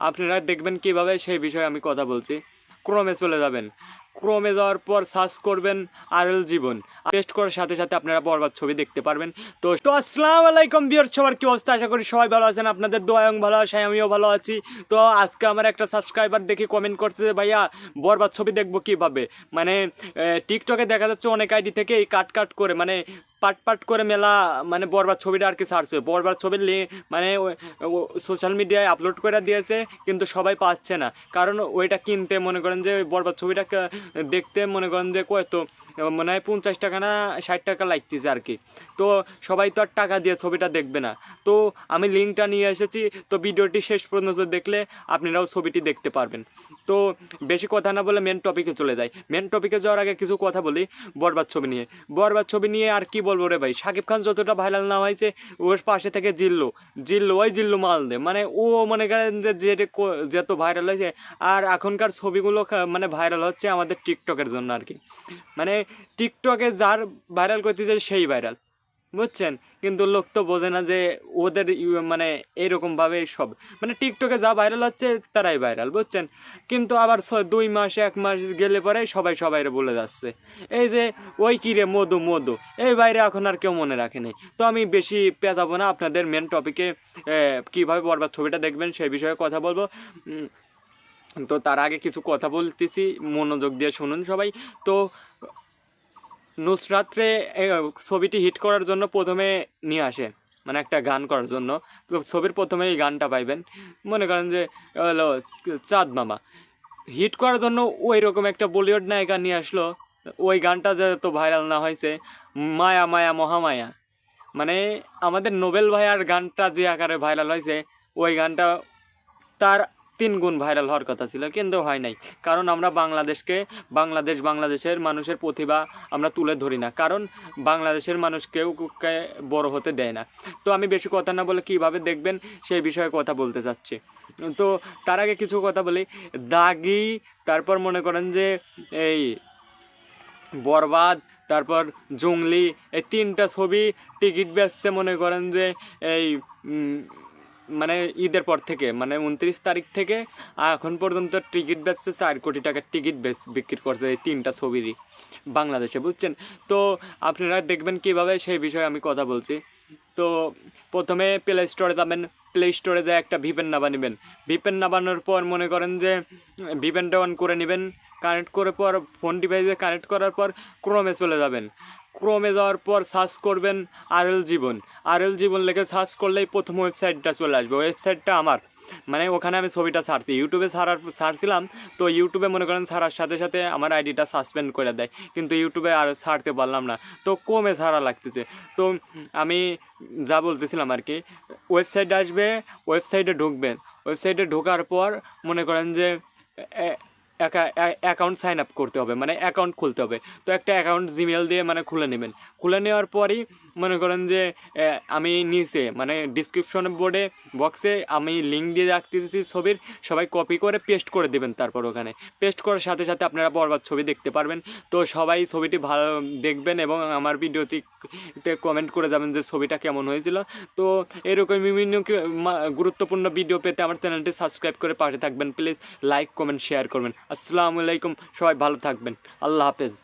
আপনারা দেখবেন কিভাবে সেই বিষয়ে আমি কথা বলছি। ক্রোমে চলে যাবেন, ক্রোমে যাওয়ার পর সার্চ করবেন আরএল জীবন, পেস্ট করার সাথে সাথে আপনারা বরবাদ ছবি দেখতে পারবেন। তো আসসালামু আলাইকুম ভিউয়ার্স, সবার কি অবস্থা? আশা করি সবাই ভালো আছেন, আপনাদের দোয়া এবং ভালোবাসায় আমিও ভালো আছি। তো আজকে আমার একটা সাবস্ক্রাইবার দেখে কমেন্ট করছে যে ভাইয়া বরবাদ ছবি দেখবো কীভাবে, মানে টিকটকে দেখা যাচ্ছে অনেক আইডি থেকে এই কাট করে মানে পাট করে মেলা মানে বরবাদ ছবিটা আর কি ছাড়ছে, বরবাদ ছবির মানে সোশ্যাল মিডিয়ায় আপলোড করে দিয়েছে, কিন্তু সবাই পাচ্ছে না। কারণ ওইটা কিনতে মনে করেন যে বরবাদ ছবিটা দেখতে মনে করেন যে কত মনে হয় 50 টাকা না 60 টাকা লাগতেছে আর কি। তো সবাই তো আর টাকা দিয়ে ছবিটা দেখবে না। তো আমি লিঙ্কটা নিয়ে এসেছি, তো ভিডিওটি শেষ পর্যন্ত দেখলে আপনারাও ছবিটি দেখতে পারবেন। তো বেশি কথা না বলে মেন টপিকে চলে যাই। মেন টপিকে যাওয়ার আগে কিছু কথা বলি বরবাদ ছবি নিয়ে। বরবাদ ছবি নিয়ে আর কি বলবো রে ভাই, শাকিব খান যতটা ভাইরাল না হয়েছে, ওর পাশে থেকে জিল্লু মাল দে, মানে ও মনে করেন যে যত ভাইরাল হয়েছে। আর এখনকার ছবিগুলো মানে ভাইরাল হচ্ছে আমাদের টিকটকের জন্য আর কি। মানে টিকটকে যার ভাইরাল করতে যায় সেই ভাইরাল, বুঝছেন? কিন্তু লোক তো বোঝে না যে ওদের মানে এইরকমভাবে সব মানে টিকটকে যা ভাইরাল হচ্ছে তারাই ভাইরাল, বুঝছেন? কিন্তু আবার 2 মাস 1 মাস গেলে পরে সবাই সবাইরে বলে যাচ্ছে এই যে ওই কিরে মধু এই বাইরে এখন আর কেউ মনে রাখেনি। তো আমি বেশি পেঁচাবো না, আপনাদের মেন টপিকে কীভাবে বরবাদ ছবিটা দেখবেন সেই বিষয়ে কথা বলবো। তো তার আগে কিছু কথা বলতেছি, মনোযোগ দিয়ে শুনুন সবাই। তো নুসরাতরে ছবিটি হিট করার জন্য প্রথমে নিয়ে আসে মানে একটা গান করার জন্য। তো ছবির প্রথমে এই গানটা পাইবেন, মনে করেন যে হলো চাঁদ মামা। হিট করার জন্য ওই রকম একটা বলিউড নায়িকা নিয়ে আসলো। ওই গানটা যে তো ভাইরাল না হয়েছে, মায়া মায়া মহামায়া, মানে আমাদের নোবেল ভাইয়ার গানটা যে আকারে ভাইরাল হয়েছে, ওই গানটা তার 3 গুণ ভাইরাল হওয়ার কথা ছিল, কিন্তু হয় নাই। কারণ আমরা বাংলাদেশের মানুষের প্রতিভা আমরা তুলে ধরি না, কারণ বাংলাদেশের মানুষ কেউ বড় হতে দেয় না। তো আমি বেশি কথা না বলে কীভাবে দেখবেন সেই বিষয়ে কথা বলতে চাচ্ছি। তো তার আগে কিছু কথা বলি। দাগি, তারপর মনে করেন যে এই বরবাদ, তারপর জঙ্গলি, এই 3টা ছবি টিকিট বেচছে মনে করেন যে এই মানে ঈদের পর থেকে, মানে 29 তারিখ থেকে এখন পর্যন্ত টিকিট বেচছে 4 কোটি টাকার টিকিট বিক্রি করছে এই 3টা ছবিরই বাংলাদেশে, বুঝছেন? তো আপনারা দেখবেন কীভাবে সেই বিষয়ে আমি কথা বলছি। তো প্রথমে প্লে স্টোরে যাবেন, প্লে স্টোরে যায় একটা ভিপেন নামাবেন। ভিপেন নামানোর পর মনে করেন যে ভিপেনটা অন করে নেবেন, কানেক্ট করে পর ফোন ডিভাইসে কানেক্ট করার পর ক্রোমে চলে যাবেন। ক্রোমে যাওয়ার পর সার্চ করবেন আরএল জীবন লিখে সার্চ করলেই প্রথম ওয়েবসাইটটা চলে আসবে। ওয়েবসাইটটা আমার, মানে ওখানে আমি ছবিটা ছাড়ছি, ইউটিউবে ছাড়ছিলাম। তো ইউটিউবে মনে করেন ছাড়ার সাথে সাথে আমার আইডিটা সাসপেন্ড করে দেয়, কিন্তু ইউটিউবে আর ছাড়তে পারলাম না, তো ক্রোমে ছাড়া লাগতেছে। তো আমি যা বলতেছিলাম আর কি, ওয়েবসাইটে আসবে, ওয়েবসাইটে ঢুকবেন, ওয়েবসাইটে ঢোকার পর মনে করেন যে অ্যাকাউন্ট সাইন আপ করতে হবে, মানে অ্যাকাউন্ট খুলতে হবে। তো একটা অ্যাকাউন্ট জিমেল দিয়ে মানে খুলে নেবেন। খুলে নেওয়ার পরই মনে করেন যে আমি নিচে মানে ডিসক্রিপশন বক্সে আমি লিঙ্ক দিয়ে রাখতেছি ছবির, সবাই কপি করে পেস্ট করে দেবেন। তারপর ওখানে পেস্ট করার সাথে সাথে আপনারা বরবাদ ছবি দেখতে পারবেন। তো সবাই ছবিটি ভালো দেখবেন এবং আমার ভিডিওতে কমেন্ট করে যাবেন যে ছবিটা কেমন হয়েছিল। তো এরকম বিভিন্ন গুরুত্বপূর্ণ ভিডিও পেতে আমার চ্যানেলটি সাবস্ক্রাইব করে পাশে থাকবেন। প্লিজ লাইক কমেন্ট শেয়ার করবেন। আসসালামু আলাইকুম, সবাই ভালো থাকবেন, আল্লাহ হাফেজ।